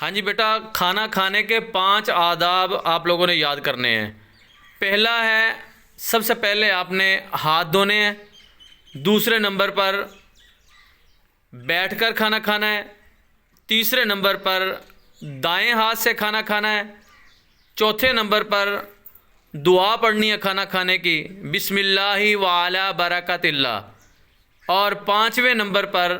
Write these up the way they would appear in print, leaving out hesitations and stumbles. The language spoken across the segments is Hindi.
हाँ जी बेटा, खाना खाने के 5 आदाब आप लोगों ने याद करने हैं। पहला है, सबसे पहले आपने हाथ धोने हैं। दूसरे नंबर पर बैठकर खाना खाना है। तीसरे नंबर पर दाएं हाथ से खाना खाना है। चौथे नंबर पर दुआ पढ़नी है खाना खाने की, बिस्मिल्लाहि व अला बरकतिल्लाह। और 5वें नंबर पर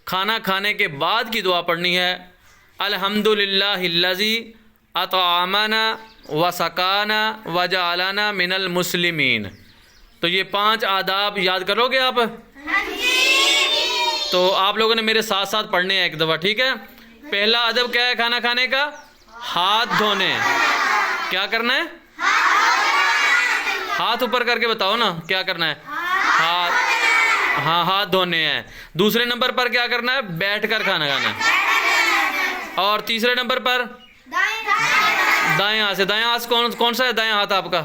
खाना खाने के बाद की दुआ पढ़नी है, अल्हम्दुलिल्लाहिल्लज़ी अतआमना व सकाना व जअलना मिनल मुस्लिमीन। तो ये 5 आदाब याद करोगे आप? तो आप लोगों ने मेरे साथ साथ पढ़ने हैं एक दफ़ा, ठीक है? पहला अदब क्या है खाना खाने का? हाथ धोने। क्या करना है? हाथ ऊपर करके बताओ ना, क्या करना है? हाथ, हाँ हाथ धोने हैं। दूसरे नंबर पर क्या करना है? बैठकर खाना खाना है। और तीसरे नंबर पर दाएं हाथ से। दाएं हाथ कौन सा है दाएं हाथ आपका?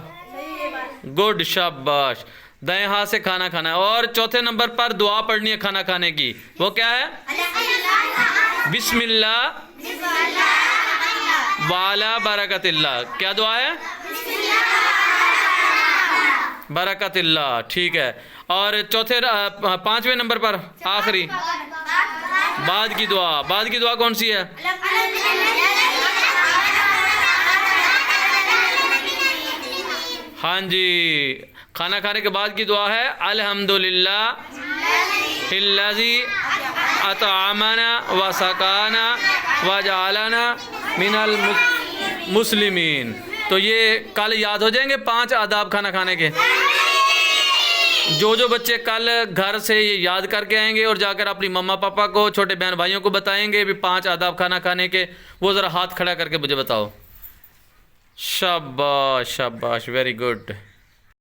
गुड, शाबाश। दाएं हाथ से खाना खाना है। और चौथे नंबर पर दुआ पढ़नी है खाना खाने की, वो क्या है? बिस्मिल्लाह वाला बरकतिल्लाह। क्या दुआ है? बरकतिल्लाह, ठीक है। और चौथे 5वें नंबर पर आखिरी बाद की दुआ। बाद की दुआ कौन सी है? हाँ जी, खाना खाने के बाद की दुआ है अल्हम्दुलिल्लाहिल्लज़ी अतआमना व सकाना व जअलना मिनल मुस्लिमीन। तो ये कल याद हो जाएंगे 5 आदाब खाना खाने के। जो बच्चे कल घर से ये याद करके आएंगे और जाकर अपनी मम्मा पापा को, छोटे बहन भाइयों को बताएंगे भी 5 आदाब खाना खाने के, वो ज़रा हाथ खड़ा करके मुझे बताओ। शाबाश शाबाश, वेरी गुड।